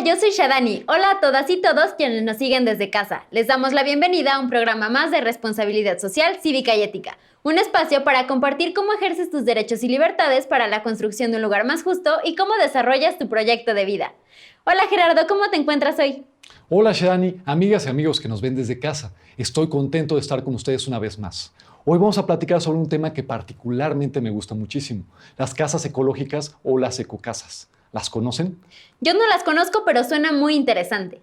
yo soy Shadani. Hola a todas y todos quienes nos siguen desde casa. Les damos la bienvenida a un programa más de responsabilidad social, cívica y ética. Un espacio para compartir cómo ejerces tus derechos y libertades para la construcción de un lugar más justo y cómo desarrollas tu proyecto de vida. Hola Gerardo, ¿cómo te encuentras hoy? Hola Shadani, amigas y amigos que nos ven desde casa. Estoy contento de estar con ustedes una vez más. Hoy vamos a platicar sobre un tema que particularmente me gusta muchísimo, las casas ecológicas o las ecocasas. ¿Las conocen? Yo no las conozco, pero suena muy interesante.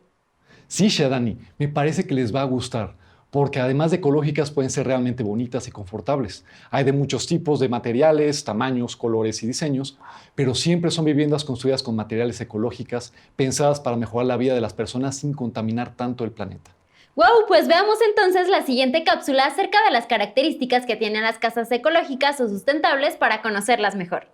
Sí, Shadani, me parece que les va a gustar, porque además de ecológicas pueden ser realmente bonitas y confortables. Hay de muchos tipos de materiales, tamaños, colores y diseños, pero siempre son viviendas construidas con materiales ecológicas, pensadas para mejorar la vida de las personas sin contaminar tanto el planeta. ¡Wow! Pues veamos entonces la siguiente cápsula acerca de las características que tienen las casas ecológicas o sustentables para conocerlas mejor.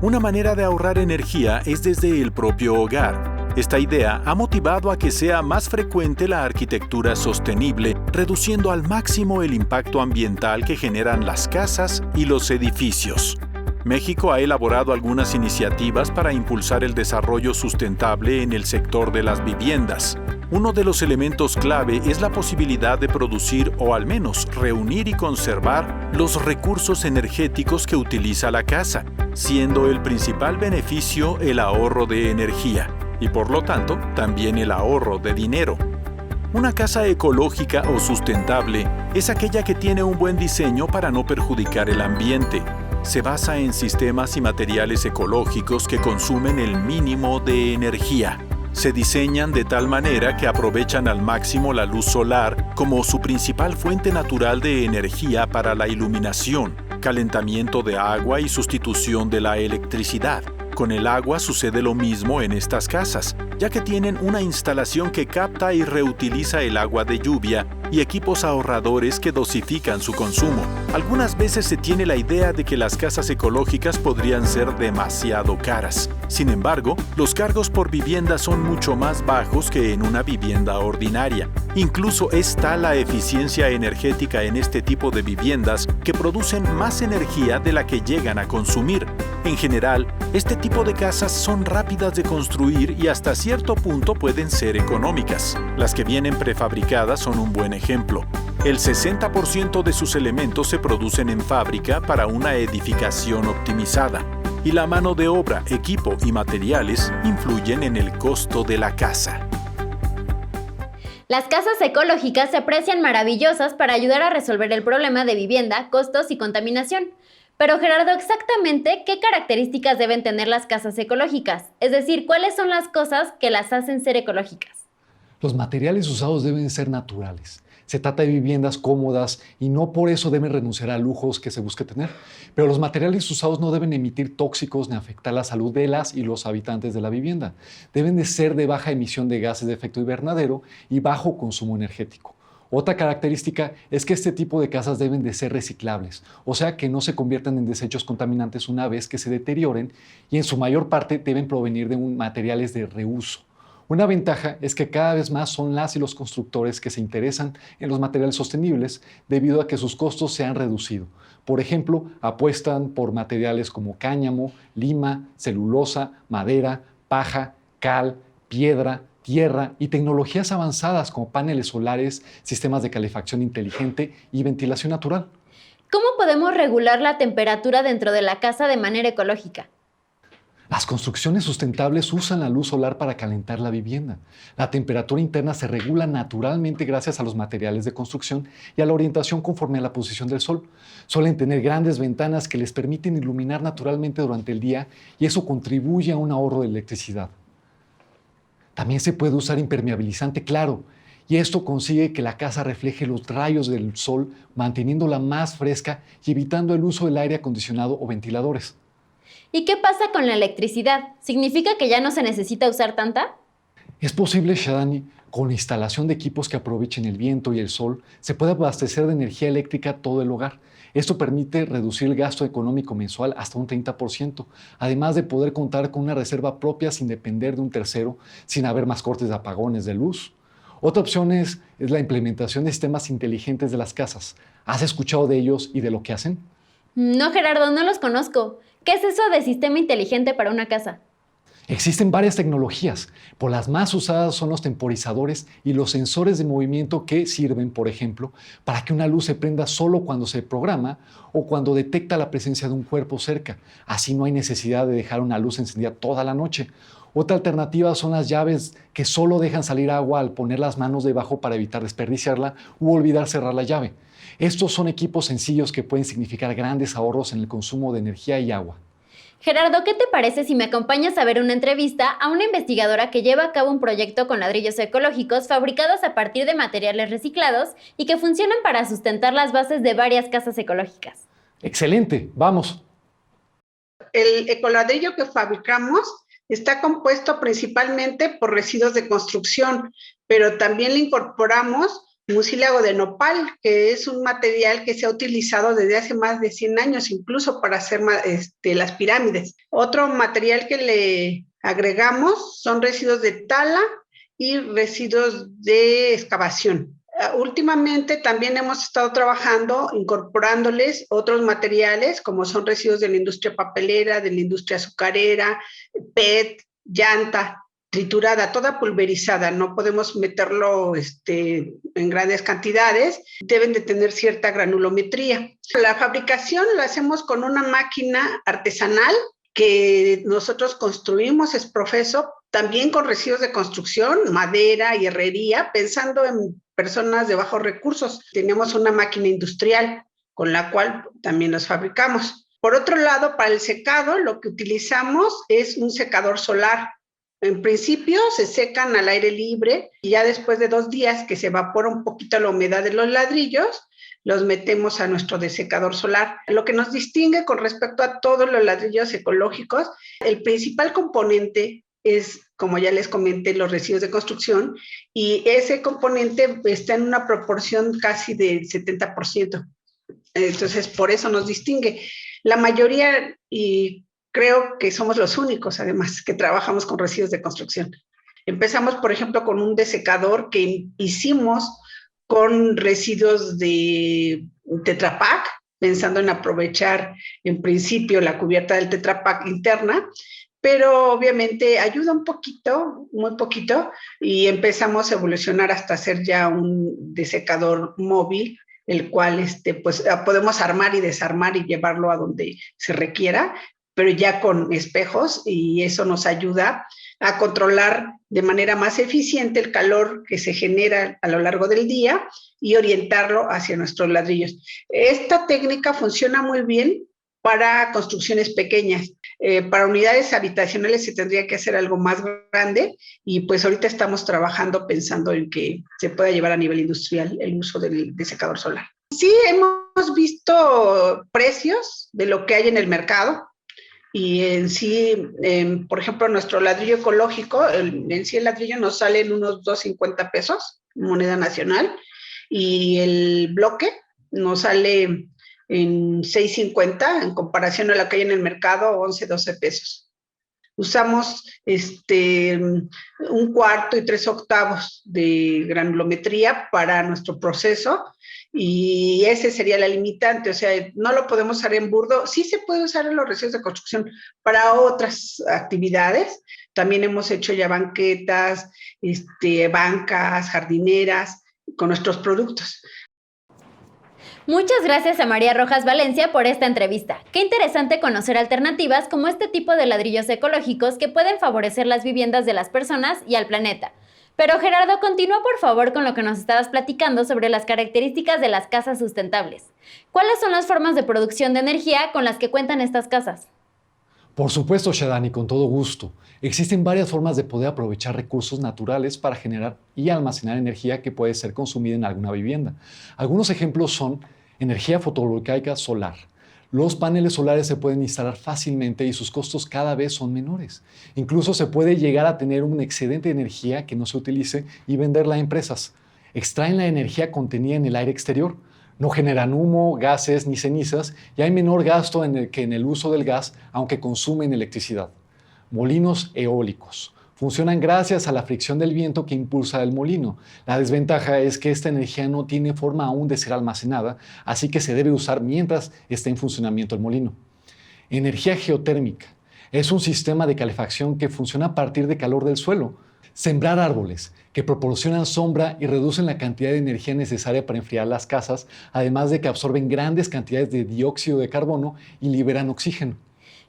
Una manera de ahorrar energía es desde el propio hogar. Esta idea ha motivado a que sea más frecuente la arquitectura sostenible, reduciendo al máximo el impacto ambiental que generan las casas y los edificios. México ha elaborado algunas iniciativas para impulsar el desarrollo sustentable en el sector de las viviendas. Uno de los elementos clave es la posibilidad de producir o al menos reunir y conservar los recursos energéticos que utiliza la casa, siendo el principal beneficio el ahorro de energía y por lo tanto también el ahorro de dinero. Una casa ecológica o sustentable es aquella que tiene un buen diseño para no perjudicar el ambiente. Se basa en sistemas y materiales ecológicos que consumen el mínimo de energía. Se diseñan de tal manera que aprovechan al máximo la luz solar como su principal fuente natural de energía para la iluminación, calentamiento de agua y sustitución de la electricidad. Con el agua sucede lo mismo en estas casas, ya que tienen una instalación que capta y reutiliza el agua de lluvia y equipos ahorradores que dosifican su consumo. Algunas veces se tiene la idea de que las casas ecológicas podrían ser demasiado caras. Sin embargo, los cargos por vivienda son mucho más bajos que en una vivienda ordinaria. Incluso es tal la eficiencia energética en este tipo de viviendas que producen más energía de la que llegan a consumir. En general, este tipo de casas son rápidas de construir y hasta cierto punto pueden ser económicas. Las que vienen prefabricadas son un buen ejemplo. El 60% de sus elementos se producen en fábrica para una edificación optimizada. Y la mano de obra, equipo y materiales influyen en el costo de la casa. Las casas ecológicas se aprecian maravillosas para ayudar a resolver el problema de vivienda, costos y contaminación. Pero Gerardo, exactamente, ¿qué características deben tener las casas ecológicas? Es decir, ¿cuáles son las cosas que las hacen ser ecológicas? Los materiales usados deben ser naturales. Se trata de viviendas cómodas y no por eso deben renunciar a lujos que se busque tener. Pero los materiales usados no deben emitir tóxicos ni afectar la salud de las y los habitantes de la vivienda. Deben de ser de baja emisión de gases de efecto invernadero y bajo consumo energético. Otra característica es que este tipo de casas deben de ser reciclables, o sea que no se conviertan en desechos contaminantes una vez que se deterioren y en su mayor parte deben provenir de materiales de reuso. Una ventaja es que cada vez más son las y los constructores que se interesan en los materiales sostenibles debido a que sus costos se han reducido. Por ejemplo, apuestan por materiales como cáñamo, lima, celulosa, madera, paja, cal, piedra, tierra y tecnologías avanzadas como paneles solares, sistemas de calefacción inteligente y ventilación natural. ¿Cómo podemos regular la temperatura dentro de la casa de manera ecológica? Las construcciones sustentables usan la luz solar para calentar la vivienda. La temperatura interna se regula naturalmente gracias a los materiales de construcción y a la orientación conforme a la posición del sol. Suelen tener grandes ventanas que les permiten iluminar naturalmente durante el día y eso contribuye a un ahorro de electricidad. También se puede usar impermeabilizante claro y esto consigue que la casa refleje los rayos del sol manteniéndola más fresca y evitando el uso del aire acondicionado o ventiladores. ¿Y qué pasa con la electricidad? ¿Significa que ya no se necesita usar tanta? Es posible, Shadani, con la instalación de equipos que aprovechen el viento y el sol, se puede abastecer de energía eléctrica todo el hogar. Esto permite reducir el gasto económico mensual hasta un 30%, además de poder contar con una reserva propia sin depender de un tercero, sin haber más cortes de apagones de luz. Otra opción es la implementación de sistemas inteligentes de las casas. ¿Has escuchado de ellos y de lo que hacen? No, Gerardo, no los conozco. ¿Qué es eso de sistema inteligente para una casa? Existen varias tecnologías, por las más usadas son los temporizadores y los sensores de movimiento que sirven, por ejemplo, para que una luz se prenda solo cuando se programa o cuando detecta la presencia de un cuerpo cerca. Así no hay necesidad de dejar una luz encendida toda la noche. Otra alternativa son las llaves que solo dejan salir agua al poner las manos debajo para evitar desperdiciarla u olvidar cerrar la llave. Estos son equipos sencillos que pueden significar grandes ahorros en el consumo de energía y agua. Gerardo, ¿qué te parece si me acompañas a ver una entrevista a una investigadora que lleva a cabo un proyecto con ladrillos ecológicos fabricados a partir de materiales reciclados y que funcionan para sustentar las bases de varias casas ecológicas? ¡Excelente! ¡Vamos! El ecoladrillo que fabricamos está compuesto principalmente por residuos de construcción, pero también le incorporamos mucílago de nopal, que es un material que se ha utilizado desde hace más de 100 años, incluso para hacer las pirámides. Otro material que le agregamos son residuos de tala y residuos de excavación. Últimamente también hemos estado trabajando incorporándoles otros materiales como son residuos de la industria papelera, de la industria azucarera, PET, llanta, triturada, toda pulverizada. No podemos meterlo en grandes cantidades, deben de tener cierta granulometría. La fabricación la hacemos con una máquina artesanal que nosotros construimos, es profeso, también con residuos de construcción, madera y herrería, pensando en personas de bajos recursos. Tenemos una máquina industrial con la cual también los fabricamos. Por otro lado, para el secado, lo que utilizamos es un secador solar. En principio se secan al aire libre y ya después de 2 días que se evapora un poquito la humedad de los ladrillos, los metemos a nuestro desecador solar. Lo que nos distingue con respecto a todos los ladrillos ecológicos, el principal componente es, como ya les comenté, los residuos de construcción, y ese componente está en una proporción casi del 70%. Entonces, por eso nos distingue. La mayoría, y creo que somos los únicos, además, que trabajamos con residuos de construcción. Empezamos, por ejemplo, con un desecador que hicimos con residuos de Tetra Pak, pensando en aprovechar, en principio, la cubierta del Tetra Pak interna, pero obviamente ayuda un poquito, muy poquito, y empezamos a evolucionar hasta hacer ya un desecador móvil, el cual pues, podemos armar y desarmar y llevarlo a donde se requiera, pero ya con espejos, y eso nos ayuda a controlar de manera más eficiente el calor que se genera a lo largo del día y orientarlo hacia nuestros ladrillos. Esta técnica funciona muy bien para construcciones pequeñas. Para unidades habitacionales se tendría que hacer algo más grande, y pues ahorita estamos trabajando pensando en que se pueda llevar a nivel industrial el uso del desecador solar. Sí, hemos visto precios de lo que hay en el mercado. Y en sí, por ejemplo, nuestro ladrillo ecológico, en sí el ladrillo nos sale en unos 2.50 pesos, moneda nacional, y el bloque nos sale en 6.50, en comparación a lo que hay en el mercado, 11, 12 pesos. Usamos 1/4 y 3/8 de granulometría para nuestro proceso, y ese sería la limitante. O sea, no lo podemos usar en burdo. Sí se puede usar en los residuos de construcción para otras actividades. También hemos hecho ya banquetas, bancas, jardineras con nuestros productos. Muchas gracias a María Rojas Valencia por esta entrevista. Qué interesante conocer alternativas como este tipo de ladrillos ecológicos que pueden favorecer las viviendas de las personas y al planeta. Pero Gerardo, continúa por favor con lo que nos estabas platicando sobre las características de las casas sustentables. ¿Cuáles son las formas de producción de energía con las que cuentan estas casas? Por supuesto, Shadani, con todo gusto. Existen varias formas de poder aprovechar recursos naturales para generar y almacenar energía que puede ser consumida en alguna vivienda. Algunos ejemplos son energía fotovoltaica solar. Los paneles solares se pueden instalar fácilmente y sus costos cada vez son menores. Incluso se puede llegar a tener un excedente de energía que no se utilice y venderla a empresas. Extraen la energía contenida en el aire exterior. No generan humo, gases ni cenizas, y hay menor gasto que en el uso del gas, aunque consumen electricidad. Molinos eólicos. Funcionan gracias a la fricción del viento que impulsa el molino. La desventaja es que esta energía no tiene forma aún de ser almacenada, así que se debe usar mientras esté en funcionamiento el molino. Energía geotérmica. Es un sistema de calefacción que funciona a partir de calor del suelo. Sembrar árboles que proporcionan sombra y reducen la cantidad de energía necesaria para enfriar las casas, además de que absorben grandes cantidades de dióxido de carbono y liberan oxígeno.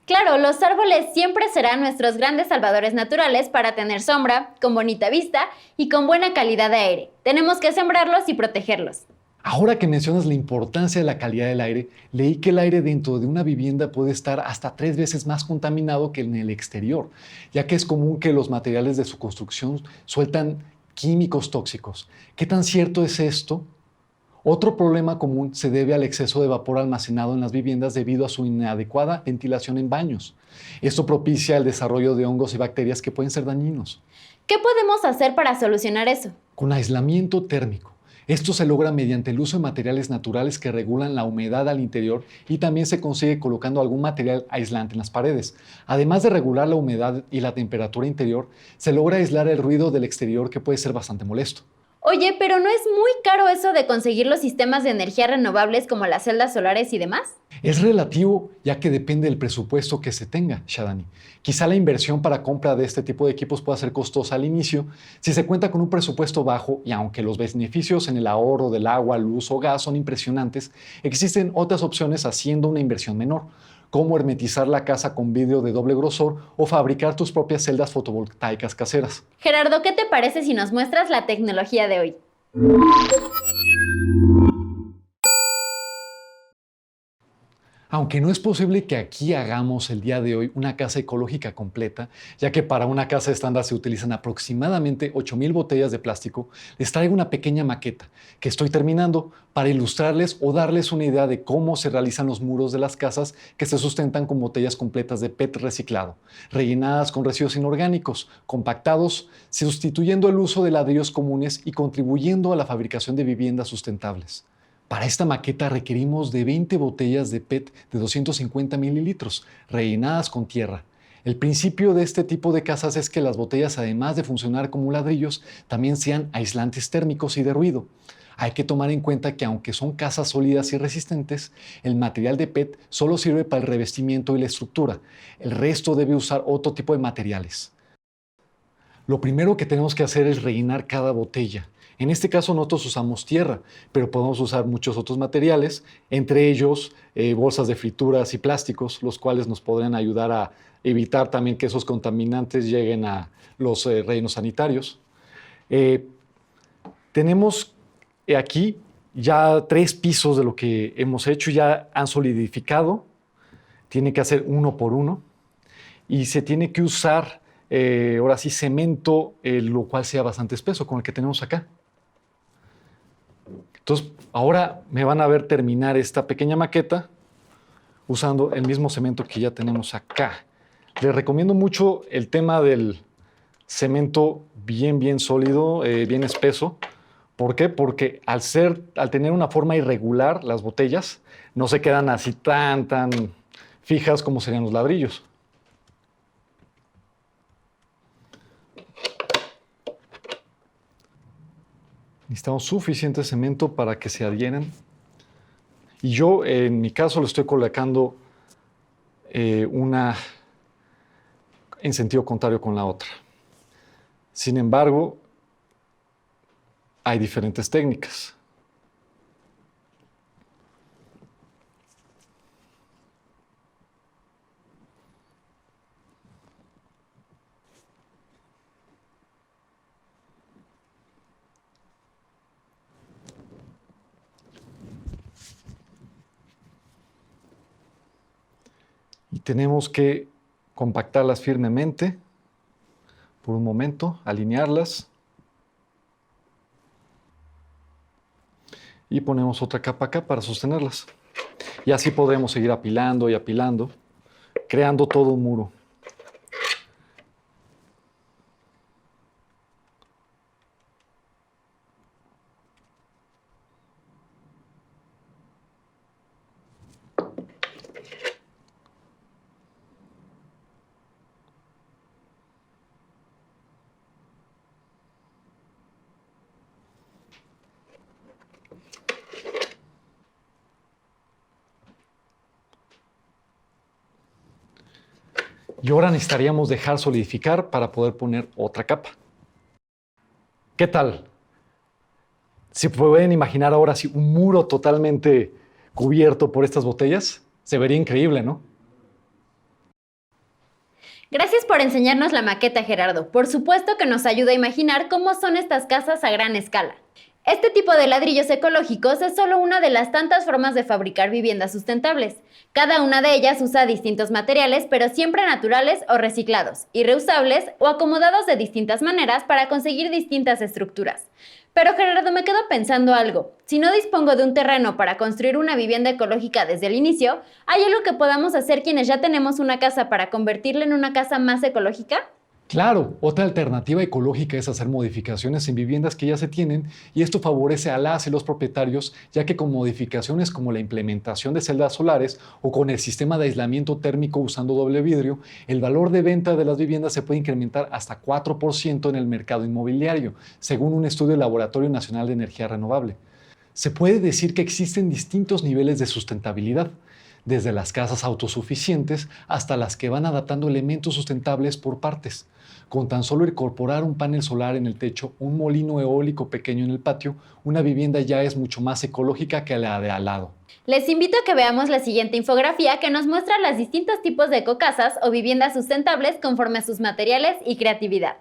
Claro, los árboles siempre serán nuestros grandes salvadores naturales para tener sombra, con bonita vista y con buena calidad de aire. Tenemos que sembrarlos y protegerlos. Ahora que mencionas la importancia de la calidad del aire, leí que el aire dentro de una vivienda puede estar hasta 3 veces más contaminado que en el exterior, ya que es común que los materiales de su construcción sueltan químicos tóxicos. ¿Qué tan cierto es esto? Otro problema común se debe al exceso de vapor almacenado en las viviendas debido a su inadecuada ventilación en baños. Esto propicia el desarrollo de hongos y bacterias que pueden ser dañinos. ¿Qué podemos hacer para solucionar eso? Con aislamiento térmico. Esto se logra mediante el uso de materiales naturales que regulan la humedad al interior y también se consigue colocando algún material aislante en las paredes. Además de regular la humedad y la temperatura interior, se logra aislar el ruido del exterior que puede ser bastante molesto. Oye, pero ¿no es muy caro eso de conseguir los sistemas de energía renovables como las celdas solares y demás? Es relativo, ya que depende del presupuesto que se tenga, Shadani. Quizá la inversión para compra de este tipo de equipos pueda ser costosa al inicio si se cuenta con un presupuesto bajo, y aunque los beneficios en el ahorro del agua, luz o gas son impresionantes, existen otras opciones haciendo una inversión menor, como hermetizar la casa con vidrio de doble grosor o fabricar tus propias celdas fotovoltaicas caseras. Gerardo, ¿qué te parece si nos muestras la tecnología de hoy? Aunque no es posible que aquí hagamos el día de hoy una casa ecológica completa, ya que para una casa estándar se utilizan aproximadamente 8,000 botellas de plástico, les traigo una pequeña maqueta que estoy terminando para ilustrarles o darles una idea de cómo se realizan los muros de las casas que se sustentan con botellas completas de PET reciclado, rellenadas con residuos inorgánicos, compactados, sustituyendo el uso de ladrillos comunes y contribuyendo a la fabricación de viviendas sustentables. Para esta maqueta requerimos de 20 botellas de PET de 250 mililitros, rellenadas con tierra. El principio de este tipo de casas es que las botellas, además de funcionar como ladrillos, también sean aislantes térmicos y de ruido. Hay que tomar en cuenta que aunque son casas sólidas y resistentes, el material de PET solo sirve para el revestimiento y la estructura. El resto debe usar otro tipo de materiales. Lo primero que tenemos que hacer es rellenar cada botella. En este caso nosotros usamos tierra, pero podemos usar muchos otros materiales, entre ellos bolsas de frituras y plásticos, los cuales nos podrían ayudar a evitar también que esos contaminantes lleguen a los rellenos sanitarios. Tenemos aquí ya 3 pisos de lo que hemos hecho, ya han solidificado, tiene que hacer uno por uno y se tiene que usar ahora sí cemento, lo cual sea bastante espeso, como el que tenemos acá. Entonces, ahora me van a ver terminar esta pequeña maqueta usando el mismo cemento que ya tenemos acá. Les recomiendo mucho el tema del cemento bien sólido, bien espeso. ¿Por qué? Porque al tener una forma irregular, las botellas no se quedan así tan fijas como serían los ladrillos. Necesitamos suficiente cemento para que se adhieran. Y yo, en mi caso, lo estoy colocando una en sentido contrario con la otra. Sin embargo, hay diferentes técnicas. Y tenemos que compactarlas firmemente por un momento, alinearlas y ponemos otra capa acá para sostenerlas. Y así podremos seguir apilando y apilando, creando todo un muro. Y ahora necesitaríamos dejar solidificar para poder poner otra capa. ¿Qué tal? ¿Se pueden imaginar ahora sí un muro totalmente cubierto por estas botellas? Se vería increíble, ¿no? Gracias por enseñarnos la maqueta, Gerardo. Por supuesto que nos ayuda a imaginar cómo son estas casas a gran escala. Este tipo de ladrillos ecológicos es solo una de las tantas formas de fabricar viviendas sustentables. Cada una de ellas usa distintos materiales, pero siempre naturales o reciclados, y reusables o acomodados de distintas maneras para conseguir distintas estructuras. Pero Gerardo, me quedo pensando algo. Si no dispongo de un terreno para construir una vivienda ecológica desde el inicio, ¿hay algo que podamos hacer quienes ya tenemos una casa para convertirla en una casa más ecológica? Claro, otra alternativa ecológica es hacer modificaciones en viviendas que ya se tienen y esto favorece a las y los propietarios, ya que con modificaciones como la implementación de celdas solares o con el sistema de aislamiento térmico usando doble vidrio, el valor de venta de las viviendas se puede incrementar hasta 4% en el mercado inmobiliario, según un estudio del Laboratorio Nacional de Energía Renovable. Se puede decir que existen distintos niveles de sustentabilidad, desde las casas autosuficientes hasta las que van adaptando elementos sustentables por partes. Con tan solo incorporar un panel solar en el techo, un molino eólico pequeño en el patio, una vivienda ya es mucho más ecológica que la de al lado. Les invito a que veamos la siguiente infografía que nos muestra los distintos tipos de ecocasas o viviendas sustentables conforme a sus materiales y creatividad.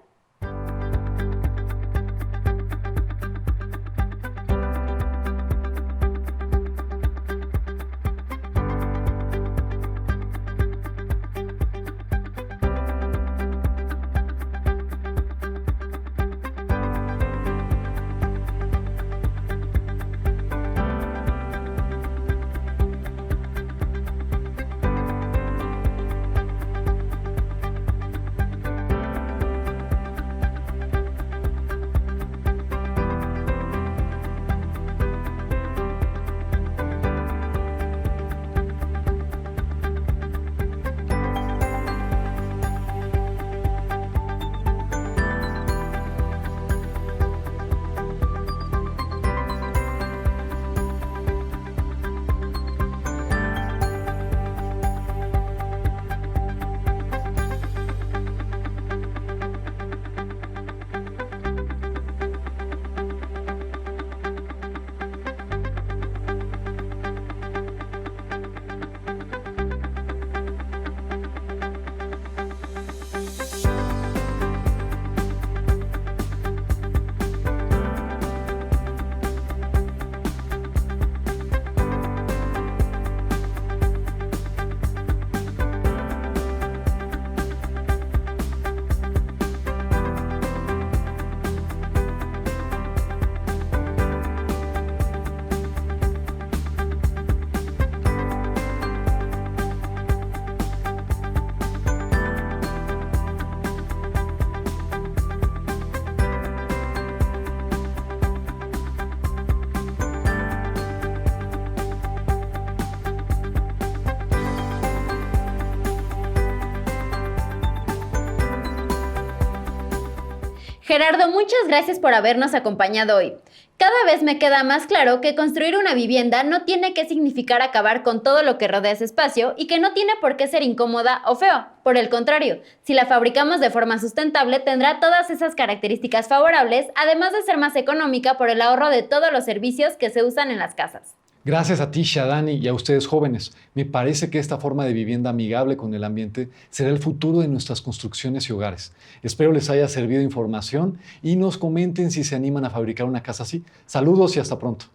Gerardo, muchas gracias por habernos acompañado hoy. Cada vez me queda más claro que construir una vivienda no tiene que significar acabar con todo lo que rodea ese espacio y que no tiene por qué ser incómoda o feo. Por el contrario, si la fabricamos de forma sustentable, tendrá todas esas características favorables, además de ser más económica por el ahorro de todos los servicios que se usan en las casas. Gracias a ti, Shadani, y a ustedes jóvenes. Me parece que esta forma de vivienda amigable con el ambiente será el futuro de nuestras construcciones y hogares. Espero les haya servido información y nos comenten si se animan a fabricar una casa así. Saludos y hasta pronto.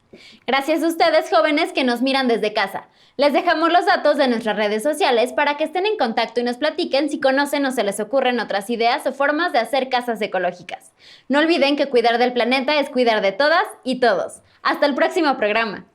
Gracias a ustedes, jóvenes, que nos miran desde casa. Les dejamos los datos de nuestras redes sociales para que estén en contacto y nos platiquen si conocen o se les ocurren otras ideas o formas de hacer casas ecológicas. No olviden que cuidar del planeta es cuidar de todas y todos. Hasta el próximo programa.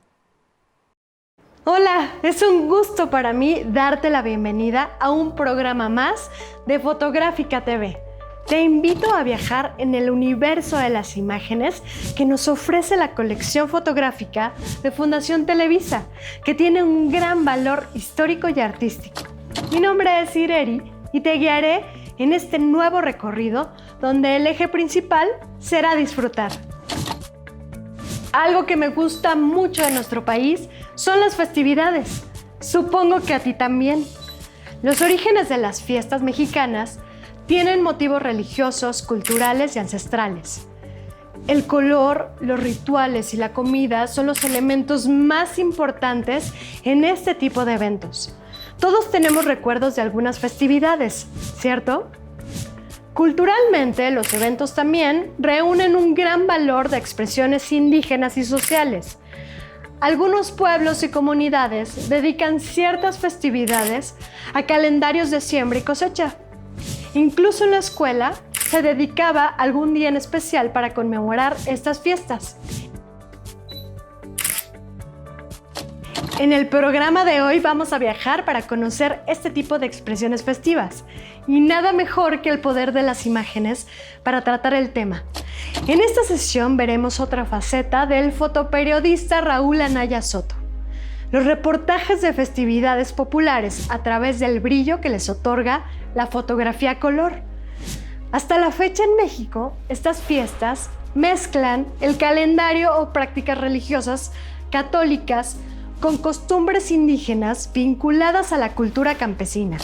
Hola, es un gusto para mí darte la bienvenida a un programa más de Fotográfica TV. Te invito a viajar en el universo de las imágenes que nos ofrece la colección fotográfica de Fundación Televisa, que tiene un gran valor histórico y artístico. Mi nombre es Ireri y te guiaré en este nuevo recorrido donde el eje principal será disfrutar. Algo que me gusta mucho de nuestro país son las festividades. Supongo que a ti también. Los orígenes de las fiestas mexicanas tienen motivos religiosos, culturales y ancestrales. El color, los rituales y la comida son los elementos más importantes en este tipo de eventos. Todos tenemos recuerdos de algunas festividades, ¿cierto? Culturalmente, los eventos también reúnen un gran valor de expresiones indígenas y sociales. Algunos pueblos y comunidades dedican ciertas festividades a calendarios de siembra y cosecha. Incluso en la escuela se dedicaba algún día en especial para conmemorar estas fiestas. En el programa de hoy vamos a viajar para conocer este tipo de expresiones festivas. Y nada mejor que el poder de las imágenes para tratar el tema. En esta sesión veremos otra faceta del fotoperiodista Raúl Anaya Soto. Los reportajes de festividades populares a través del brillo que les otorga la fotografía a color. Hasta la fecha en México, estas fiestas mezclan el calendario o prácticas religiosas católicas con costumbres indígenas vinculadas a la cultura campesina.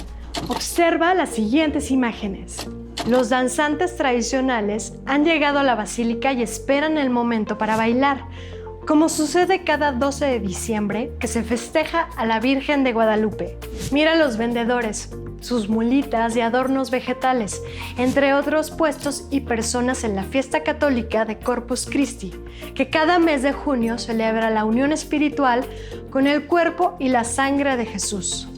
Observa las siguientes imágenes. Los danzantes tradicionales han llegado a la basílica y esperan el momento para bailar, como sucede cada 12 de diciembre que se festeja a la Virgen de Guadalupe. Mira los vendedores, sus mulitas y adornos vegetales, entre otros puestos y personas en la fiesta católica de Corpus Christi, que cada mes de junio celebra la unión espiritual con el cuerpo y la sangre de Jesús.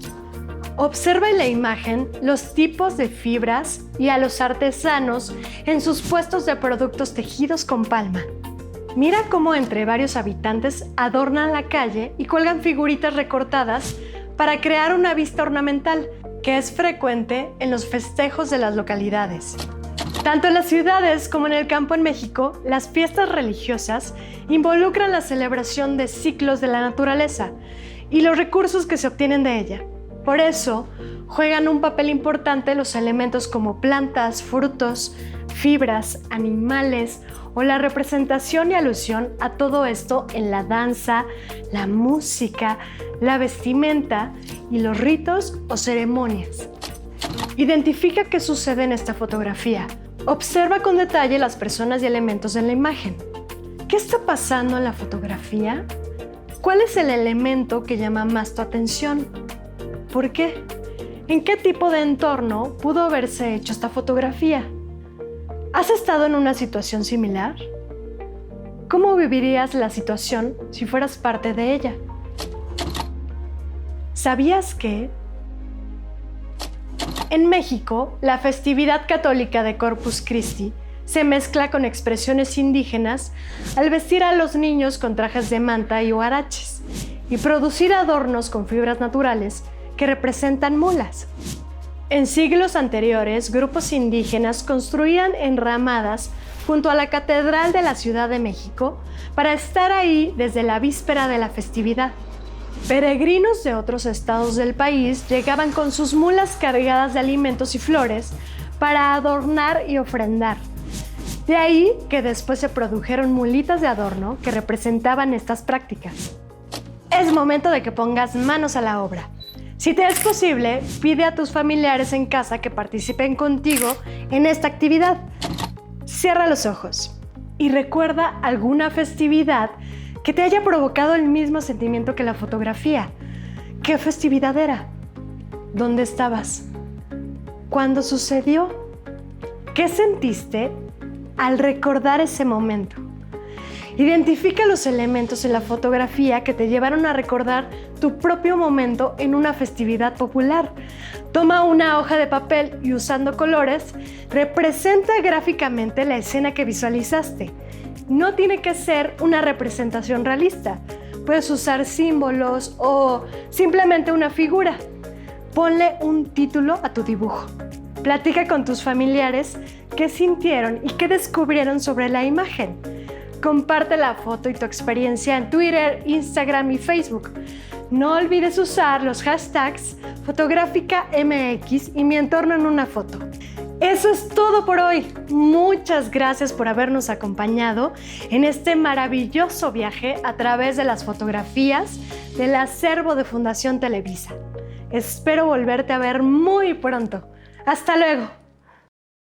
Observa en la imagen los tipos de fibras y a los artesanos en sus puestos de productos tejidos con palma. Mira cómo entre varios habitantes adornan la calle y cuelgan figuritas recortadas para crear una vista ornamental, que es frecuente en los festejos de las localidades. Tanto en las ciudades como en el campo en México, las fiestas religiosas involucran la celebración de ciclos de la naturaleza y los recursos que se obtienen de ella. Por eso, juegan un papel importante los elementos como plantas, frutos, fibras, animales o la representación y alusión a todo esto en la danza, la música, la vestimenta y los ritos o ceremonias. Identifica qué sucede en esta fotografía. Observa con detalle las personas y elementos en la imagen. ¿Qué está pasando en la fotografía? ¿Cuál es el elemento que llama más tu atención? ¿Por qué? ¿En qué tipo de entorno pudo haberse hecho esta fotografía? ¿Has estado en una situación similar? ¿Cómo vivirías la situación si fueras parte de ella? ¿Sabías que en México la festividad católica de Corpus Christi se mezcla con expresiones indígenas al vestir a los niños con trajes de manta y huaraches y producir adornos con fibras naturales que representan mulas? En siglos anteriores, grupos indígenas construían enramadas junto a la Catedral de la Ciudad de México para estar ahí desde la víspera de la festividad. Peregrinos de otros estados del país llegaban con sus mulas cargadas de alimentos y flores para adornar y ofrendar. De ahí que después se produjeron mulitas de adorno que representaban estas prácticas. Es momento de que pongas manos a la obra. Si te es posible, pide a tus familiares en casa que participen contigo en esta actividad. Cierra los ojos y recuerda alguna festividad que te haya provocado el mismo sentimiento que la fotografía. ¿Qué festividad era? ¿Dónde estabas? ¿Cuándo sucedió? ¿Qué sentiste al recordar ese momento? Identifica los elementos en la fotografía que te llevaron a recordar tu propio momento en una festividad popular. Toma una hoja de papel y usando colores, representa gráficamente la escena que visualizaste. No tiene que ser una representación realista. Puedes usar símbolos o simplemente una figura. Ponle un título a tu dibujo. Platica con tus familiares qué sintieron y qué descubrieron sobre la imagen. Comparte la foto y tu experiencia en Twitter, Instagram y Facebook. No olvides usar los hashtags FotográficaMX y mi entorno en una foto. Eso es todo por hoy. Muchas gracias por habernos acompañado en este maravilloso viaje a través de las fotografías del acervo de Fundación Televisa. Espero volverte a ver muy pronto. ¡Hasta luego!